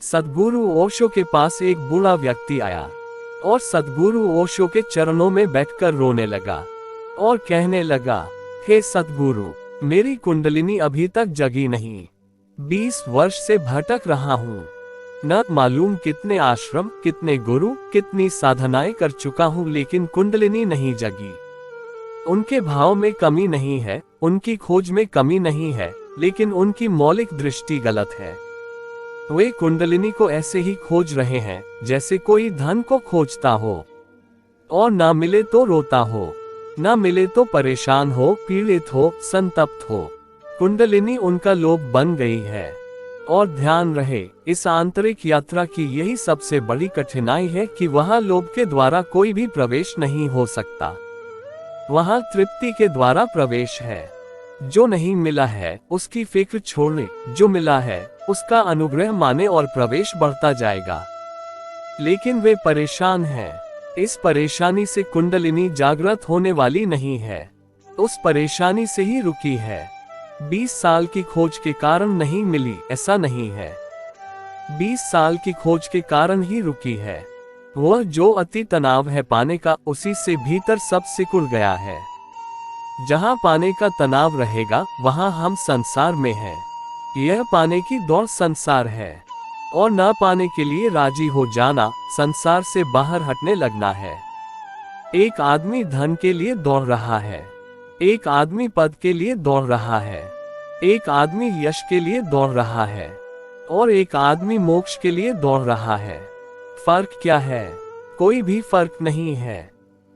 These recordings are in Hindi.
सद्गुरु ओशो के पास एक बूढ़ा व्यक्ति आया और सद्गुरु ओशो के चरणों में बैठकर रोने लगा और कहने लगा, हे सद्गुरु, मेरी कुंडलिनी अभी तक जगी नहीं। 20 वर्ष से भटक रहा हूँ। न मालूम कितने आश्रम, कितने गुरु, कितनी साधनाएं कर चुका हूँ, लेकिन कुंडलिनी नहीं जगी। उनके भाव में कमी नहीं है, उनकी खोज में कमी नहीं है, लेकिन उनकी मौलिक दृष्टि गलत है। वे कुंडलिनी को ऐसे ही खोज रहे हैं जैसे कोई धन को खोजता हो, और ना मिले तो रोता हो, ना मिले तो परेशान हो, पीड़ित हो, संतप्त हो। कुंडलिनी उनका लोभ बन गई है। और ध्यान रहे, इस आंतरिक यात्रा की यही सबसे बड़ी कठिनाई है कि वहां लोभ के द्वारा कोई भी प्रवेश नहीं हो सकता। वहां तृप्ति के द्वारा प्रवेश है। जो नहीं मिला है उसकी फिक्र छोड़े, जो मिला है उसका अनुग्रह माने और प्रवेश बढ़ता जाएगा। लेकिन वे परेशान हैं। इस परेशानी से कुंडलिनी जागृत होने वाली नहीं है, उस परेशानी से ही रुकी है। 20 साल की खोज के कारण नहीं मिली, ऐसा नहीं है। 20 साल की खोज के कारण ही रुकी है। वह जो अति तनाव है पाने का, उसी से भीतर सब सिकुड़ गया है। जहां पाने का तनाव रहेगा वहां हम संसार में हैं। यह पाने की दौड़ संसार है, और न पाने के लिए राजी हो जाना संसार से बाहर हटने लगना है। एक आदमी धन के लिए दौड़ रहा है, एक आदमी पद के लिए दौड़ रहा है, एक आदमी यश के लिए दौड़ रहा है, और एक आदमी मोक्ष के लिए दौड़ रहा है। फर्क क्या है? कोई भी फर्क नहीं है।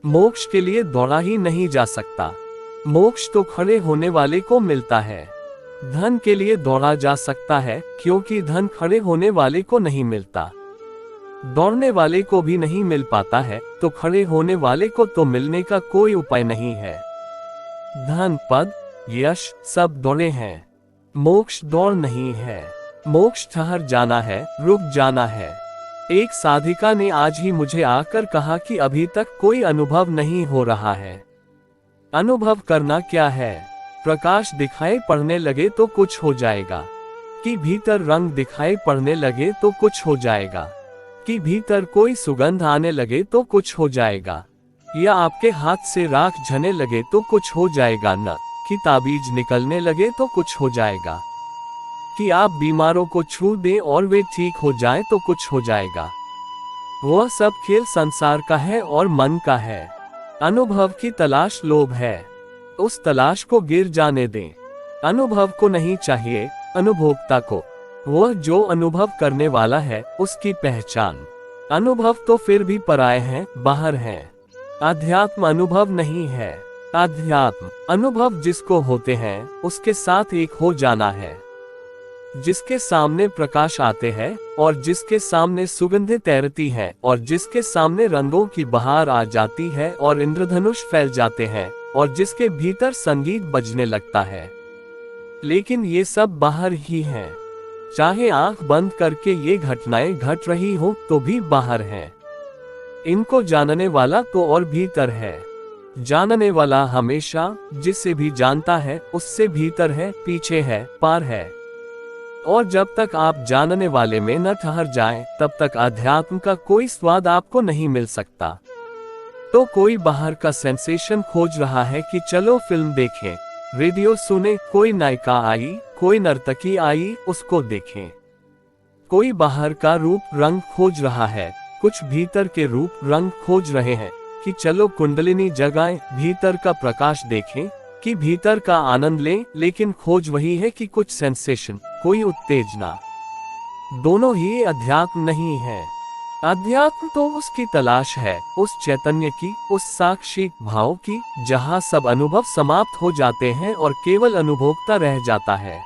मोक्ष के लिए दौड़ा ही नहीं जा सकता। मोक्ष तो खड़े होने वाले को मिलता है। धन के लिए दौड़ा जा सकता है, क्योंकि धन खड़े होने वाले को नहीं मिलता। दौड़ने वाले को भी नहीं मिल पाता है, तो खड़े होने वाले को तो मिलने का कोई उपाय नहीं है। धन, पद, यश सब दौड़े हैं। मोक्ष दौड़ नहीं है। मोक्ष ठहर जाना है, रुक जाना है। एक साधिका ने आज ही मुझे आकर कहा कि अभी तक कोई अनुभव नहीं हो रहा है। अनुभव करना क्या है? प्रकाश दिखाई पड़ने लगे तो कुछ हो जाएगा, कि भीतर रंग दिखाई पड़ने लगे तो कुछ हो जाएगा, कि भीतर कोई सुगंध आने लगे तो कुछ हो जाएगा, या आपके हाथ से राख झने लगे तो कुछ हो जाएगा, न कि ताबीज निकलने लगे तो कुछ हो जाएगा, कि आप बीमारों को छू दें और वे ठीक हो जाएं तो कुछ हो जाएगा। वह सब खेल संसार का है और मन का है। अनुभव की तलाश लोभ है, उस तलाश को गिर जाने दें। अनुभव को नहीं चाहिए, अनुभोक्ता को। वह जो अनुभव करने वाला है उसकी पहचान। अनुभव तो फिर भी पराये हैं, बाहर हैं। अध्यात्म अनुभव नहीं है। अध्यात्म अनुभव जिसको होते हैं उसके साथ एक हो जाना है। जिसके सामने प्रकाश आते हैं, और जिसके सामने सुगंधें तैरती हैं, और जिसके सामने रंगों की बहार आ जाती है और इंद्रधनुष फैल जाते हैं, और जिसके भीतर संगीत बजने लगता है। लेकिन ये सब बाहर ही हैं। चाहे आंख बंद करके ये घटनाएं घट रही हो तो भी बाहर हैं। इनको जानने वाला तो और भीतर है। जानने वाला हमेशा जिसे भी जानता है उससे भीतर है, पीछे है, पार है। और जब तक आप जानने वाले में न ठहर जाएं, तब तक अध्यात्म का कोई स्वाद आपको नहीं मिल सकता। तो कोई बाहर का सेंसेशन खोज रहा है कि चलो फिल्म देखें, रेडियो सुने, कोई नायिका आई, कोई नर्तकी आई, उसको देखें। कोई बाहर का रूप रंग खोज रहा है, कुछ भीतर के रूप रंग खोज रहे हैं कि चलो कुंडलिनी जगाएं, भीतर का प्रकाश देखें, कि भीतर का आनंद लें। लेकिन खोज वही है कि कुछ सेंसेशन, कोई उत्तेजना। दोनों ही अध्यात्म नहीं है। अध्यात्म तो उसकी तलाश है, उस चैतन्य की, उस साक्षी भाव की, जहां सब अनुभव समाप्त हो जाते हैं और केवल अनुभोक्ता रह जाता है।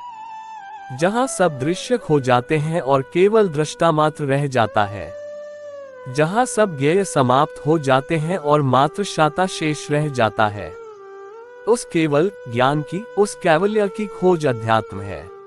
जहां सब दृश्य खो जाते हैं और केवल दृष्टा मात्र रह जाता है। जहां सब ज्ञेय समाप्त हो जाते हैं और मात्र शाता शेष रह जाता है। उस केवल ज्ञान की, उस कैवल्य की खोज अध्यात्म है।